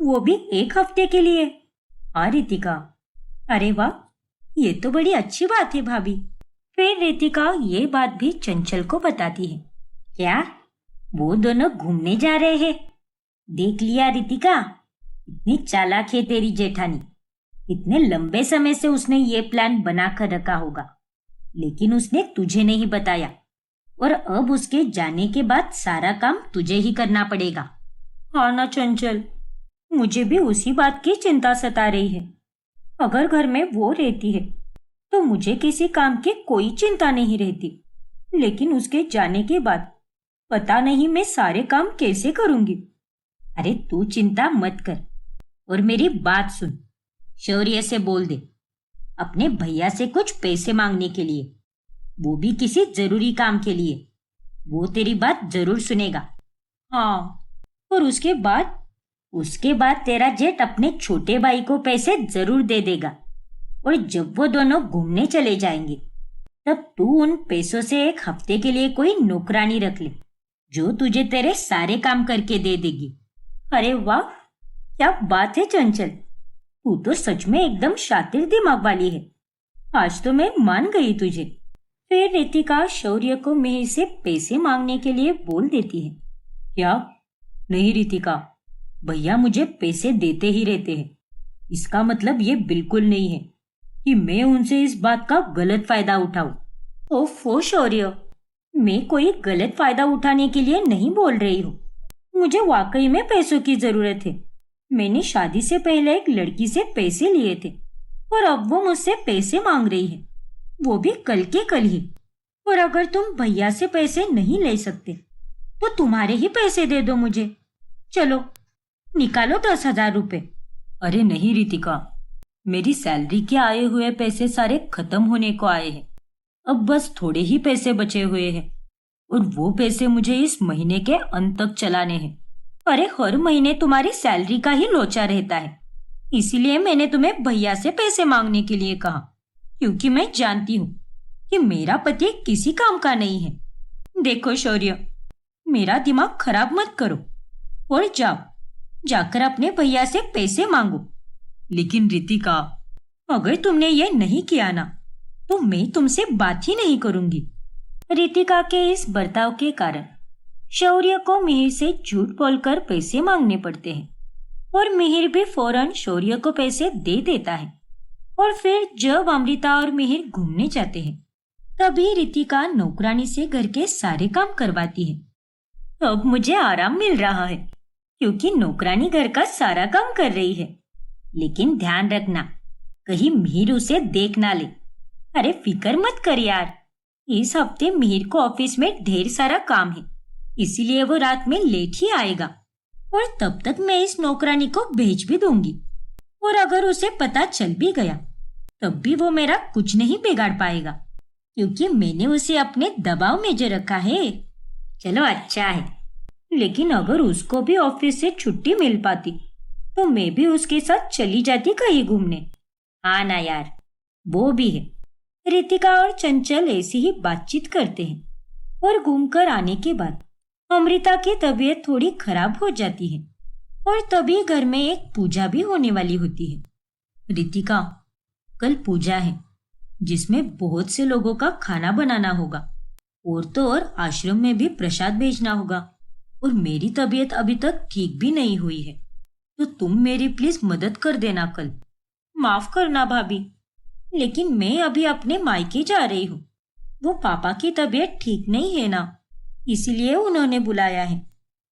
वो भी 1 हफ्ते के लिए? हाँ रितिका। अरे वाह, ये तो बड़ी अच्छी बात है भाभी। फिर रितिका ये बात भी चंचल को बताती है। क्या? वो दोनों घूमने जा रहे हैं? देख लिया रितिका, इतनी चालाक है तेरी जेठानी। इतने लंबे समय से उसने ये प्लान बना कर रखा होगा, लेकिन उसने तुझे नहीं बताया, और अब उसके जाने के बाद सारा काम तुझे ही करना पड़ेगा। हाँ ना चंचल, मुझे भी उसी बात की चिंता सता रही है। अगर घर में वो रहती है तो मुझे किसी काम की कोई चिंता नहीं रहती, लेकिन उसके जाने के बाद पता नहीं मैं सारे काम कैसे करूंगी। अरे तू चिंता मत कर, और मेरी बात सुन। शौर्य से बोल दे अपने भैया से कुछ पैसे मांगने के लिए, वो भी किसी जरूरी काम के लिए। वो तेरी बात जरूर सुनेगा। हाँ, और उसके बाद तेरा जेठ अपने छोटे भाई को पैसे जरूर दे देगा, और जब वो दोनों घूमने चले जाएंगे तब तू उन पैसों से 1 हफ्ते के लिए कोई नौकरानी रख ले, जो तुझे तेरे सारे काम करके दे देगी। अरे वाह, क्या बात है चंचल, तू तो सच में एकदम शातिर दिमाग वाली है। आज तो मैं मान गई तुझे। फिर रितिका शौर्य को मिहिर से पैसे मांगने के लिए बोल देती है। क्या? नहीं रितिका, भैया मुझे पैसे देते ही रहते हैं। इसका मतलब ये बिल्कुल नहीं है कि मैं उनसे इस बात का गलत फायदा उठाऊं। ओफो शौर्य, मैं कोई गलत फायदा उठाने के लिए नहीं बोल रही हूँ। मुझे वाकई में पैसों की जरूरत है। मैंने शादी से पहले एक लड़की से पैसे लिए थे, और अब वो मुझसे पैसे मांग रही है, वो भी कल के कल ही। और अगर तुम भैया से पैसे नहीं ले सकते तो तुम्हारे ही पैसे दे दो मुझे। चलो निकालो 10,000 रुपए। अरे नहीं रितिका, मेरी सैलरी के आए हुए पैसे सारे खत्म होने को आए हैं। अब बस थोड़े ही पैसे बचे हुए हैं, और वो पैसे मुझे इस महीने के अंत तक चलाने हैं। अरे हर महीने तुम्हारी सैलरी का ही लोचा रहता है, इसीलिए मैंने तुम्हें भैया से पैसे मांगने के लिए कहा, क्योंकि मैं जानती हूँ कि मेरा पति किसी काम का नहीं है। देखो शौर्य, मेरा दिमाग खराब मत करो, और जाकर अपने भैया से पैसे मांगो। लेकिन रितिका, अगर तुमने ये नहीं किया ना, तो मैं तुमसे बात ही नहीं करूंगी। रितिका के इस बर्ताव के कारण शौर्य को मिहिर से झूठ बोलकर पैसे मांगने पड़ते हैं और मिहिर भी फौरन शौर्य को पैसे दे देता है। और फिर जब अमृता और मिहिर घूमने जाते हैं तभी रितिका नौकरानी से घर के सारे काम करवाती है। अब मुझे आराम मिल रहा है क्योंकि नौकरानी घर का सारा काम कर रही है। लेकिन ध्यान रखना कहीं मिहिर उसे देख ना ले। अरे फिक्र मत कर यार, इस हफ्ते मिहिर को ऑफिस में ढेर सारा काम है, इसीलिए वो रात में लेट ही आएगा और तब तक मैं इस नौकरानी को भेज भी दूंगी। और अगर उसे पता चल भी गया तब भी वो मेरा कुछ नहीं बिगाड़ पाएगा क्योंकि मैंने उसे अपने दबाव में जो रखा है। चलो अच्छा है, लेकिन अगर उसको भी ऑफिस से छुट्टी मिल पाती तो मैं भी उसके साथ चली जाती कहीं घूमने। हाँ ना यार, वो भी है। रितिका और चंचल ऐसी ही बातचीत करते हैं और घूमकर आने के बाद अमृता की तबीयत थोड़ी खराब हो जाती है और तभी घर में एक पूजा भी होने वाली होती है। रितिका, कल पूजा है जिसमें बहुत से लोगों का खाना बनाना होगा और तो और आश्रम में भी प्रसाद भेजना होगा और मेरी तबीयत अभी तक ठीक भी नहीं हुई है, तो तुम मेरी प्लीज मदद कर देना कल। माफ करना भाभी, लेकिन मैं अभी अपने मायके जा रही हूँ। वो पापा की तबीयत ठीक नहीं है ना, इसीलिए उन्होंने बुलाया है।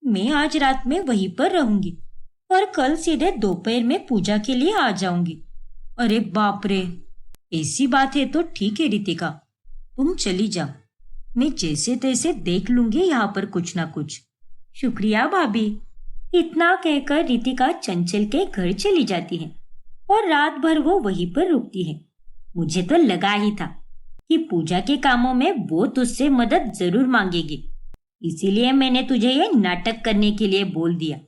मैं आज रात में वहीं पर रहूंगी और कल सीधे दोपहर में पूजा के लिए आ जाऊंगी। अरे बाप रे, ऐसी बात है तो ठीक है रितिका, तुम चली जाओ, मैं जैसे तैसे देख लूंगी यहाँ पर कुछ ना कुछ। शुक्रिया भाभी। इतना कहकर रितिका चंचल के घर चली जाती है और रात भर वो वहीं पर रुकती है। मुझे तो लगा ही था कि पूजा के कामों में वो तुझसे मदद जरूर मांगेगी, इसीलिए मैंने तुझे ये नाटक करने के लिए बोल दिया।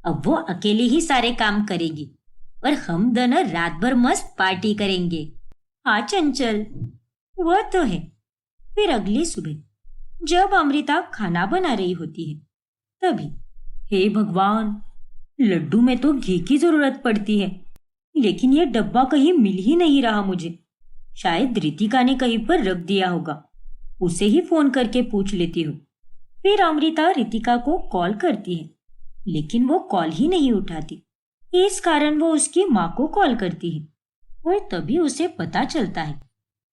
अब वो अकेली ही सारे काम करेगी और हम दोनों रात भर मस्त पार्टी करेंगे। हाँ चंचल, वो तो है। फिर अगली सुबह जब अमृता खाना बना रही होती है तभी, हे भगवान, लड्डू में तो घी की जरूरत पड़ती है, लेकिन ये डब्बा कहीं मिल ही नहीं रहा मुझे। शायद रितिका ने कहीं पर रख दिया होगा, उसे ही फोन करके पूछ लेती हूँ। फिर अमृता रितिका को कॉल करती है, लेकिन वो कॉल ही नहीं उठाती। इस कारण वो उसकी माँ को कॉल करती है और तभी उसे पता चलता है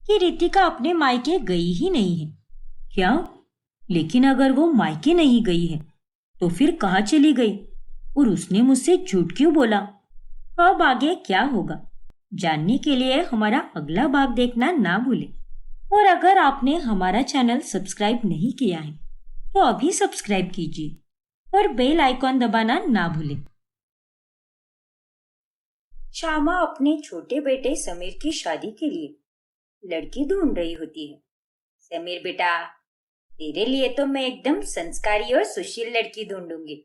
कि रितिका अपने मायके गई ही नहीं है। क्या? लेकिन अगर वो मायके नहीं गई है तो फिर कहाँ चली गई और उसने मुझसे झूठ क्यों बोला? अब आगे क्या होगा जानने के लिए हमारा अगला भाग देखना ना भूलें। और अगर आपने हमारा चैनल सब्सक्राइब नहीं किया है तो अभी सब्सक्राइब कीजिए और बेल आइकॉन दबाना ना भूलें। श्यामा अपने छोटे बेटे समीर की शादी के लिए लड़की ढूंढ रही होती है। समीर बेटा, तेरे लिए तो मैं एकदम संस्कारी और सुशील लड़की ढूंढूंगी।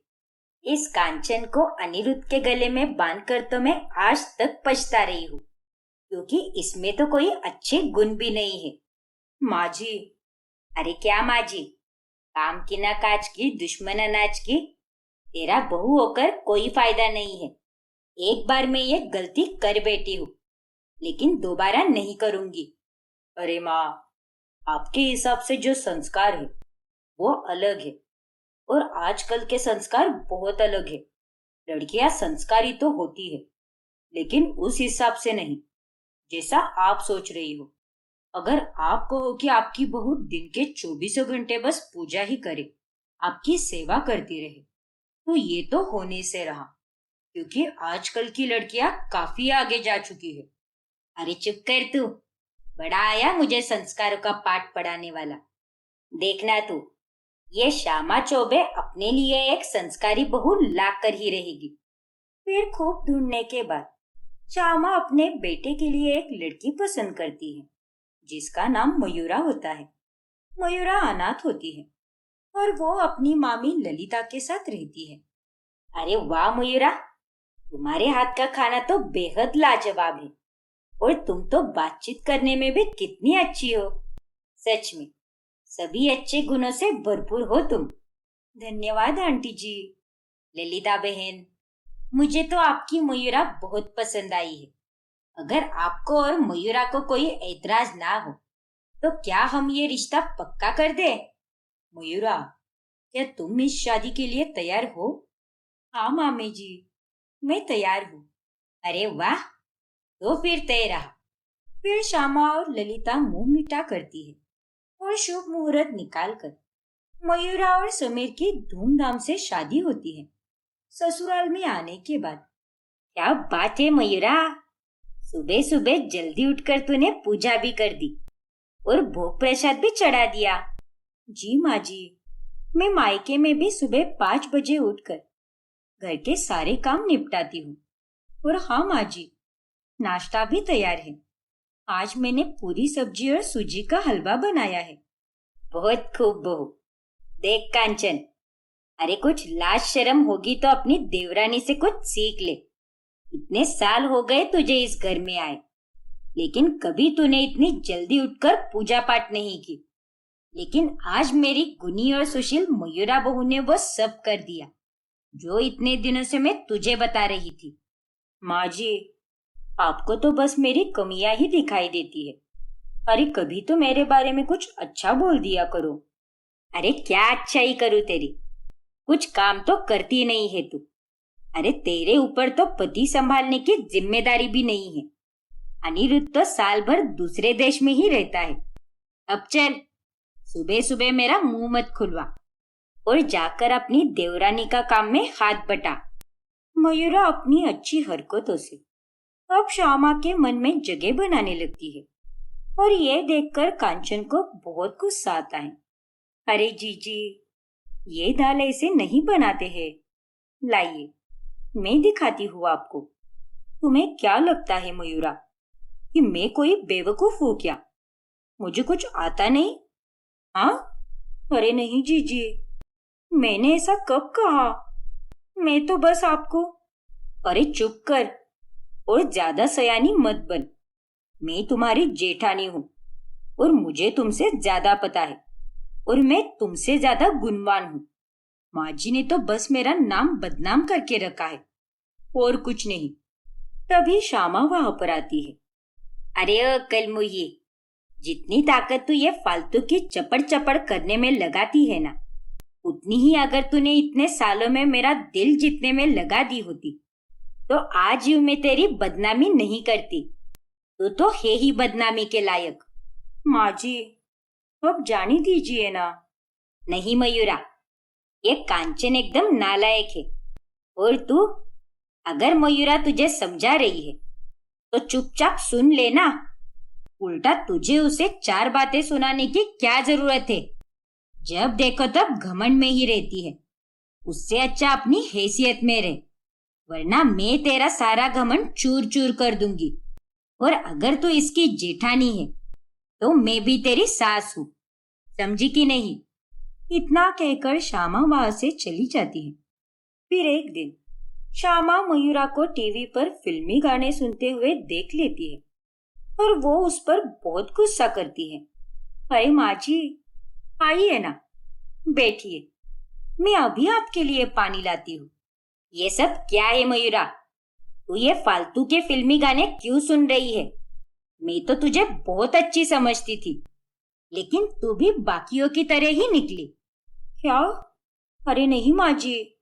इस कांचन को अनिरुद्ध के गले में बांधकर तो मैं आज तक पछता रही हूँ, क्योंकि इसमें तो कोई अच्छे गुण भी नहीं है। माँ जी। अरे क्या माँ जी, काम की ना काज की, दुश्मन अनाज की। तेरा बहू होकर कोई फायदा नहीं है। एक बार मैं ये गलती कर बैठी हूँ, लेकिन दोबारा नहीं करूंगी। अरे माँ, आपके हिसाब से जो संस्कार है वो अलग है और आजकल के संस्कार बहुत अलग है। लड़कियां संस्कारी तो होती है, लेकिन उस हिसाब से नहीं जैसा आप सोच रही हो। अगर आप कहो कि आपकी बहू दिन के 24 घंटे बस पूजा ही करे, आपकी सेवा करती रहे, तो ये तो होने से रहा, क्योंकि आजकल की लड़कियां काफी आगे जा चुकी है। अरे चुप कर तू, बड़ा आया मुझे संस्कारों का पाठ पढ़ाने वाला। देखना तू, ये श्यामा चौबे अपने लिए एक संस्कारी बहू ला कर ही रहेगी। फिर खूब ढूंढने के बाद श्यामा अपने बेटे के लिए एक लड़की पसंद करती है जिसका नाम मयूरा होता है। मयूरा अनाथ होती है और वो अपनी मामी ललिता के साथ रहती है। अरे वाह मयूरा, तुम्हारे हाथ का खाना तो बेहद लाजवाब है और तुम तो बातचीत करने में भी कितनी अच्छी हो। सच में सभी अच्छे गुणों से भरपूर हो तुम। धन्यवाद आंटी जी। ललिता बहन, मुझे तो आपकी मयूरा बहुत पसंद आई है। अगर आपको और मयूरा को कोई ऐतराज ना हो तो क्या हम ये रिश्ता पक्का कर दे? मयूरा, क्या तुम इस शादी के लिए तैयार हो? हाँ मामी जी, मैं तैयार हूँ। अरे वाह, तो फिर तय रहा। फिर श्यामा और ललिता मुंह मीठा करती है और शुभ मुहूर्त निकालकर मयूरा और समीर की धूमधाम से शादी होती है। ससुराल में आने के बाद क्या बात है मयूरा, सुबह सुबह जल्दी उठकर तूने पूजा भी कर दी और भोग प्रसाद भी चढ़ा दिया। जी माँ जी, मैं मायके में भी सुबह 5 बजे उठकर घर के सारे काम निपटाती हूँ। और हाँ माँ जी, नाश्ता भी तैयार है। आज मैंने पूरी सब्जी और सूजी का हलवा बनाया है। बहुत खूब बहू। देख कांचन, अरे कुछ लाज शर्म होगी तो अपनी देवरानी से कुछ सीख ले। इतने साल हो गए तुझे इस घर में आए, लेकिन कभी तूने इतनी जल्दी उठकर पूजा पाठ नहीं की। लेकिन आज मेरी गुनी और सुशील मयूरा बहू ने वो सब कर दिया जो इतने दिनों से मैं तुझे बता रही थी। माँ जी, आपको तो बस मेरी कमियां ही दिखाई देती है। अरे कभी तो मेरे बारे में कुछ अच्छा बोल दिया करो। अरे क्या अच्छा ही करूं तेरी, कुछ काम तो करती नहीं है तू। अरे तेरे ऊपर तो पति संभालने की जिम्मेदारी भी नहीं है। अनिरुद्ध तो साल भर दूसरे देश में ही रहता है। अब चल, सुबह सुबह मेरा मुंह मत खुलवा और जाकर अपनी देवरानी का काम में हाथ बटा। मयूरा अपनी अच्छी हरकतों से अब श्यामा के मन में जगह बनाने लगती है और ये देखकर कांचन को बहुत गुस्सा आता है। अरे जीजी, ये दाल ऐसे नहीं बनाते हैं। लाइए, मैं दिखाती हूँ आपको। तुम्हें क्या लगता है मयूरा कि मैं कोई बेवकूफ हूँ क्या? मुझे कुछ आता नहीं? हाँ? अरे नहीं जीजी, मैंने ऐसा कब कहा? मैं तो बस आपको। अरे चुप कर और ज्यादा सयानी मत बन। मैं तुम्हारी जेठानी हूँ और मुझे तुमसे ज्यादा पता है और मैं तुमसे ज्यादा गुणवान हूँ। माँ जी ने तो बस मेरा नाम बदनाम करके रखा है और कुछ नहीं। तभी श्यामा वहां पर आती है। अरे ओ कलमुही, जितनी ताकत तू ये फालतू की चपड़ चपड़ करने में लगाती है ना, उतनी ही अगर तूने इतने सालों में मेरा दिल जीतने में लगा दी होती तो आज यूं मैं तेरी बदनामी नहीं करती। तू तो है ही बदनामी के लायक। माँ जी, अब जाने दीजिए ना। नहीं मयूरा, ये कांचन एकदम नालायक है और तू, अगर मयूरा तुझे समझा रही है तो चुपचाप सुन लेना। उल्टा तुझे उसे 4 बातें सुनाने की क्या जरूरत है? जब देखो तब घमंड में ही रहती है। उससे अच्छा अपनी हैसियत में रह, वरना मैं तेरा सारा घमंड चूर चूर कर दूंगी। और अगर तू इसकी जेठानी है तो मैं भी तेरी सास हूँ, समझी कि नहीं? इतना कहकर श्यामा वहां से चली जाती है। फिर एक दिन श्यामा मयूरा को टीवी पर फिल्मी गाने सुनते हुए देख लेती है और वो उस पर बहुत गुस्सा करती है। अरे माँ जी, आइए ना, बैठिए, मैं अभी आपके लिए पानी लाती हूँ। ये सब क्या है मयूरा? तू ये फालतू के फिल्मी गाने क्यों सुन रही है? मैं तो तुझे बहुत अच्छी समझती थी, लेकिन तू भी बाकियों की तरह ही निकली। क्या? अरे नहीं माँ जी,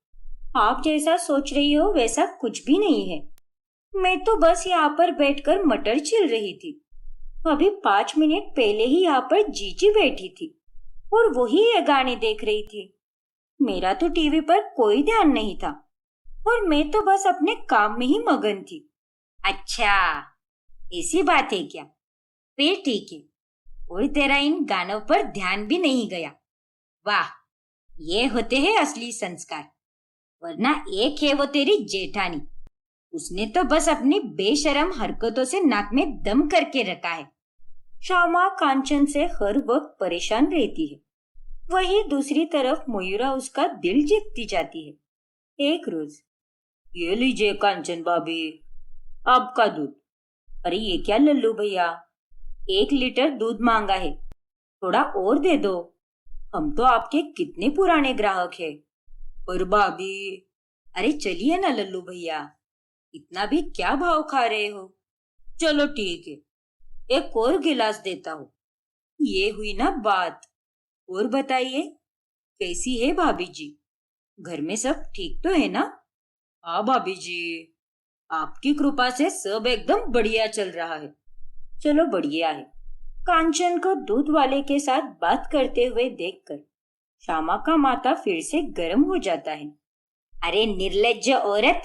आप जैसा सोच रही हो वैसा कुछ भी नहीं है। मैं तो बस यहाँ पर बैठकर मटर छिल रही थी। अभी 5 मिनट पहले ही यहाँ पर जीजी बैठी थी और वही ये गाने देख रही थी। मेरा तो टीवी पर कोई ध्यान नहीं था और मैं तो बस अपने काम में ही मगन थी। अच्छा, ऐसी बात है क्या? फिर ठीक है, और तेरा इन गानों पर ध्यान भी नहीं गया। वाह, ये होते हैं असली संस्कार। वरना एक है वो तेरी जेठानी, उसने तो बस अपनी बेशरम हरकतों से नाक में दम करके रखा है। श्यामा कांचन से हर वक्त परेशान रहती है, वही दूसरी तरफ मयूरा उसका दिल जीतती जाती है। एक रोज, ये लीजिए कांचन भाभी, आपका दूध। अरे ये क्या लल्लू भैया, 1 लीटर दूध मांगा है, थोड़ा और दे दो। हम तो आपके कितने पुराने ग्राहक हैं। और भाभी, अरे चलिए ना लल्लू भैया, इतना भी क्या भाव खा रहे हो? चलो ठीक है, एक और गिलास देता हूँ। ये हुई ना बात। और बताइए, कैसी है भाभी जी? घर में सब ठीक तो है ना? हाँ भाभी जी, आपकी कृपा से सब एकदम बढ़िया चल रहा है। चलो बढ़िया है। कांचन को दूध वाले के साथ बात करते हुए देखकर श्यामा का माथा फिर से गर्म हो जाता है। अरे निर्लज्ज औरत,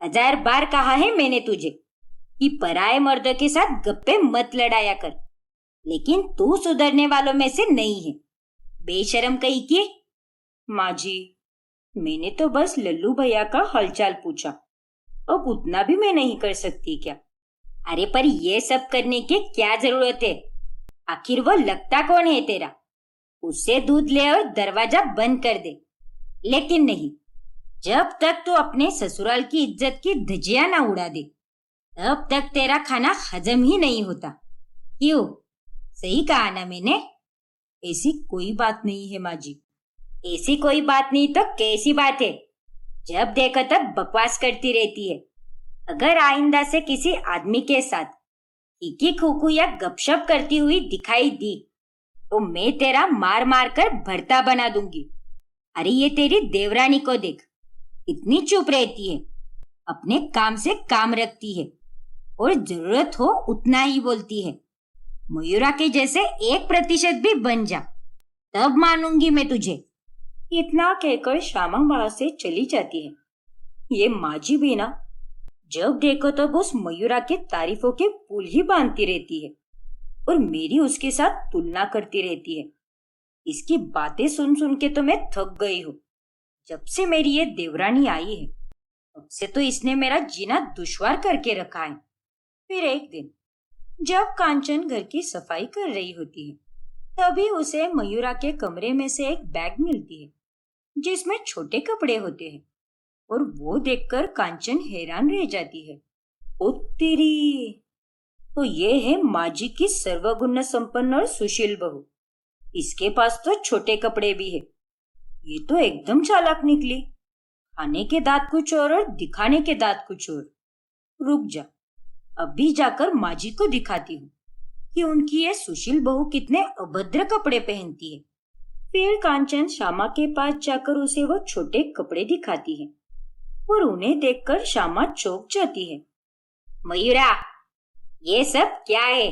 1000 बार कहा है मैंने तुझे कि पराये मर्दों के साथ गप्पे मत लड़ाया कर, लेकिन तू सुधरने वालों में से नहीं है। बेशरम कही की। माँ जी, मैंने तो बस लल्लू भैया का हालचाल पूछा, अब उतना भी मैं नहीं कर सकती क्या? अरे पर ये सब करने की क्या जरूरत है? आखिर वो लगता कौन है तेरा? उससे दूध ले और दरवाजा बंद कर दे। लेकिन नहीं, जब तक तू अपने ससुराल की इज्जत की धज्जियां ना उड़ा दे, तब तक तेरा खाना हजम ही नहीं होता। क्यों? सही कहा ना मैंने? ऐसी कोई बात नहीं है माँ जी। ऐसी कोई बात नहीं तो कैसी बात है? जब देखो तब बकवास करती रहती है। अगर आइंदा से किसी आदमी के साथ खीकी खूकू या गपशप करती हुई दिखाई दी तो मैं तेरा मार मार कर भरता बना दूंगी। अरे ये तेरी देवरानी को देख, इतनी चुप रहती है, अपने काम से काम रखती है और जरूरत हो उतना ही बोलती है। मयूरा के जैसे 1% भी बन जा, तब मानूंगी मैं तुझे। इतना कहकर श्यामा वहां से चली जाती है। ये माजी भी ना, जब देखो तब उस मयूरा के तारीफों के पुल ही बांधती रहती है और मेरी उसके साथ तुलना करती रहती है। इसकी बातें सुन सुन के तो मैं थक गई हूँ। जब से मेरी ये देवरानी आई है, तब से तो इसने मेरा जीना दुश्वार करके रखा है। फिर एक दिन जब कांचन घर की सफाई कर रही होती है, तभी उसे मयूरा के कमरे में से एक बैग मिलती है जिसमें छोटे कपड़े होते हैं, और वो देखकर कांचन हैरान रह जाती है। ओ तेरी, तो ये है माजी की सर्वगुण संपन्न और सुशील बहू। इसके पास तो छोटे कपड़े भी है। ये तो एकदम चालाक निकली। खाने के दांत कुछ और दिखाने के दांत कुछ और। रुक जा, अभी जाकर माजी को दिखाती हूँ कि उनकी ये सुशील बहू कितने अभद्र कपड़े पहनती है। फिर कांचन श्यामा के पास जाकर उसे वो छोटे कपड़े दिखाती है और उन्हें देखकर श्यामा चौंक जाती है। मयूरा, ये सब क्या है?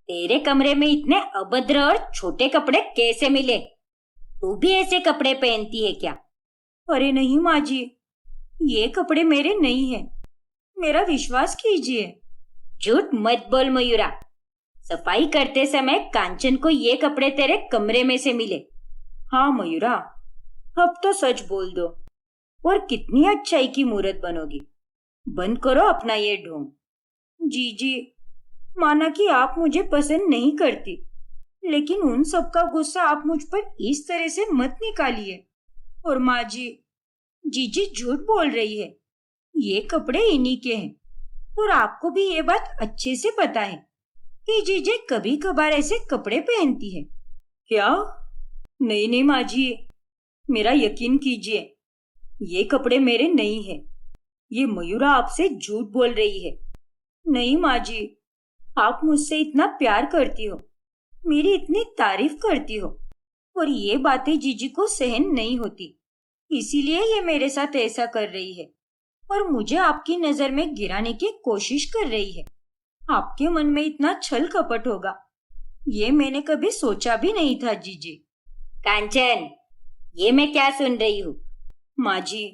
तेरे कमरे में इतने अभद्र और छोटे कपड़े कैसे मिले? तू भी ऐसे कपड़े पहनती है क्या? अरे नहीं माँ जी, ये कपड़े मेरे नहीं हैं। मेरा विश्वास कीजिए। झूठ मत बोल मयूरा। सफाई करते समय कांचन को ये कपड़े तेरे कमरे में से मिले। हाँ मयूरा, अब तो सच बोल दो और कितनी अच्छाई की मूरत बनोगी। बंद करो अपना ये ढोंग। जी, माना कि आप मुझे पसंद नहीं करती, लेकिन उन सब का गुस्सा आप मुझ पर इस तरह से मत निकालिए। और माँ जी, जीजी झूठ बोल रही है। ये कपड़े इन्हीं के हैं और आपको भी ये बात अच्छे से पता है कि जीजी कभी कभार ऐसे कपड़े पहनती है। क्या? नहीं माँ जी, मेरा यकीन कीजिए, ये कपड़े मेरे नहीं हैं। ये मयूरा आपसे झूठ बोल रही है। नहीं माँ जी, आप मुझसे इतना प्यार करती हो, मेरी इतनी तारीफ करती हो, और ये बातें जीजी को सहन नहीं होती, इसीलिए ये मेरे साथ ऐसा कर रही है और मुझे आपकी नजर में गिराने की कोशिश कर रही है। आपके मन में इतना छल कपट होगा, ये मैंने कभी सोचा भी नहीं था जीजी। कांचन, ये मैं क्या सुन रही हूँ? माँ जी,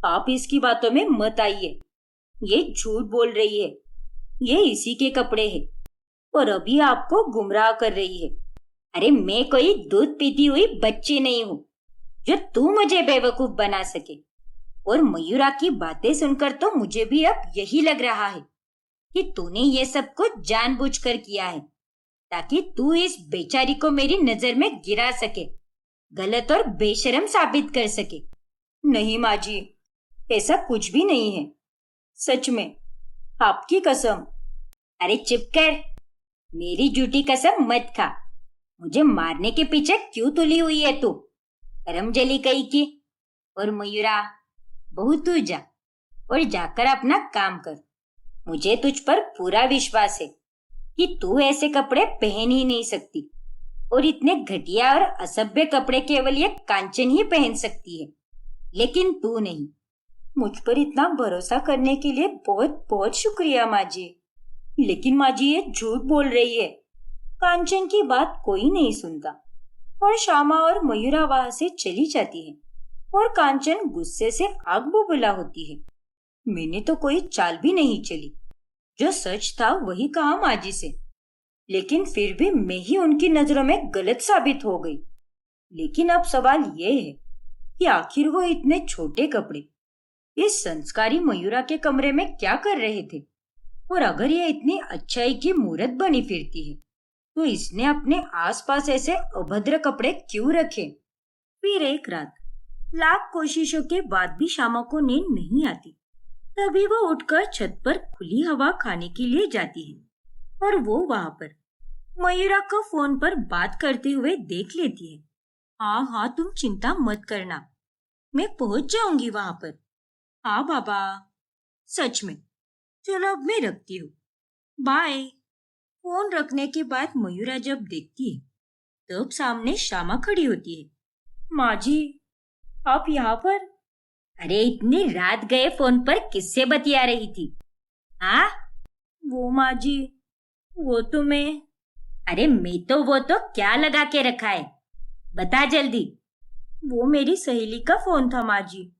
आप इसकी बातों में मत आइए। ये झूठ बोल रही है। ये इसी के कपड़े हैं और अभी आपको गुमराह कर रही है। अरे मैं कोई दूध पीती हुई बच्ची नहीं हूँ जो तू मुझे बेवकूफ बना सके। और मयूरा की बातें सुनकर तो मुझे भी अब यही लग रहा है कि तूने ये सब कुछ जानबूझकर किया है ताकि तू इस बेचारी को मेरी नजर में गिरा सके, गलत और बेशर्म साबित कर सके। नहीं माँ जी, ऐसा कुछ भी नहीं है। सच में, आपकी कसम। अरे चुप कर, मेरी झूठी कसम मत खा। मुझे मारने के पीछे क्यों तुली हुई है तू? करमजली कही की। और मयूरा, बहू तू जा और जाकर अपना काम कर। मुझे तुझ पर पूरा विश्वास है कि तू ऐसे कपड़े पहन ही नहीं सकती। और इतने घटिया और असभ्य कपड़े केवल ये कांचन ही पहन सकती है, लेकिन तू नहीं। मुझ पर इतना भरोसा करने के लिए बहुत बहुत शुक्रिया माँ जी। लेकिन माँ जी ये झूठ बोल रही है। कांचन की बात कोई नहीं सुनता और श्यामा और मयूरा वहां से चली जाती है और कांचन गुस्से से आग बबूला होती है। मैंने तो कोई चाल भी नहीं चली, जो सच था वही कहा माँ जी से, लेकिन फिर भी मैं ही उनकी नजरों में गलत साबित हो गई। लेकिन अब सवाल ये है कि आखिर वो इतने छोटे कपड़े इस संस्कारी मयूरा के कमरे में क्या कर रहे थे? और अगर ये इतनी अच्छाई की मूरत बनी फिरती है, तो इसने अपने आसपास ऐसे अभद्र कपड़े क्यों रखे? फिर एक रात लाख कोशिशों के बाद भी श्यामा को नींद नहीं आती। तभी वो उठकर छत पर खुली हवा खाने के लिए जाती है और वो वहां पर मयूरा को फोन पर बात करते हुए देख लेती है। हाँ हाँ, तुम चिंता मत करना, मैं पहुंच जाऊंगी वहां पर। हाँ बाबा, सच में। चलो अब मैं रखती हूँ, बाय। फोन रखने के बाद मयूरा जब देखती है तब सामने श्यामा खड़ी होती है। माँ जी, आप यहाँ पर? अरे इतनी रात गए फोन पर किससे बतिया रही थी? हाँ, वो माँ जी, वो तो मैं। अरे मैं तो वो तो क्या लगा के रखा है, बता जल्दी। वो मेरी सहेली का फोन था माँ जी,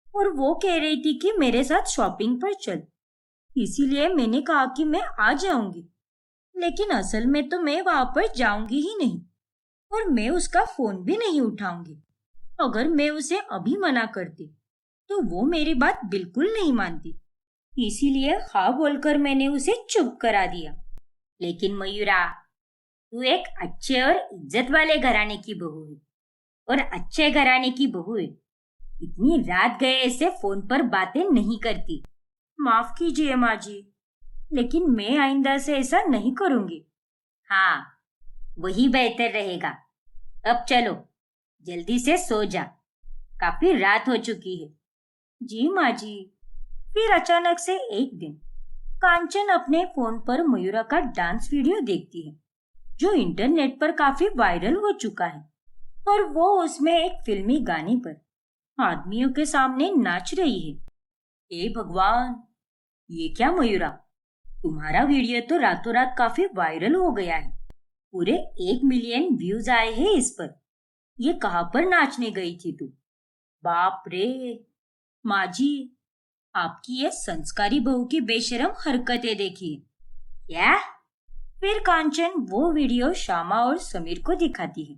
और वो कह रही थी कि मेरे साथ शॉपिंग पर चल, इसीलिए मैंने कहा कि मैं आ जाऊंगी। लेकिन असल में तो मैं वहां पर जाऊंगी ही नहीं और मैं उसका फोन भी नहीं उठाऊंगी। अगर मैं उसे अभी मना करती तो वो मेरी बात बिल्कुल नहीं मानती, इसीलिए हाँ बोलकर मैंने उसे चुप करा दिया। लेकिन मयूरा, तू एक अच्छे और इज्जत वाले घराने की बहू है और अच्छे घराने की बहू है, इतनी रात गए ऐसे फोन पर बातें नहीं करती। माफ कीजिए माँ जी, लेकिन मैं आइंदा से ऐसा नहीं करूंगी। हाँ, वही बेहतर रहेगा। अब चलो, जल्दी से सो जा, काफी रात हो चुकी है। जी माँ जी। फिर अचानक से एक दिन कांचन अपने फोन पर मयूरा का डांस वीडियो देखती है, जो इंटरनेट पर काफी वायरल हो चुका है। और वो उसमें एक फिल्मी गाने पर आदमियों के सामने नाच रही है। हे भगवान, ये क्या मयूरा, तुम्हारा वीडियो तो रातों रात काफी वायरल हो गया है। पूरे 1 मिलियन व्यूज आए हैं इस पर। ये कहाँ पर नाचने गई थी तू? बाप रे, माँ जी, आपकी ये संस्कारी बहू की बेशरम हरकतें देखिए। क्या? फिर कांचन वो वीडियो श्यामा और समीर को दिखाती है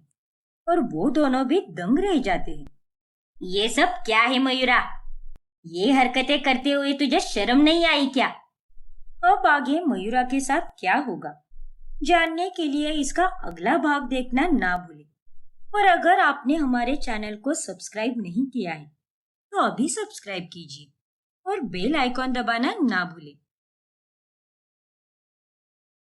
और वो दोनों भी दंग रह जाते हैं। ये सब क्या है मयूरा? ये हरकतें करते हुए तुझे शर्म नहीं आई क्या? अब आगे मयूरा के साथ क्या होगा, जानने के लिए इसका अगला भाग देखना ना भूलें। और अगर आपने हमारे चैनल को सब्सक्राइब नहीं किया है तो अभी सब्सक्राइब कीजिए और बेल आइकॉन दबाना ना भूलें।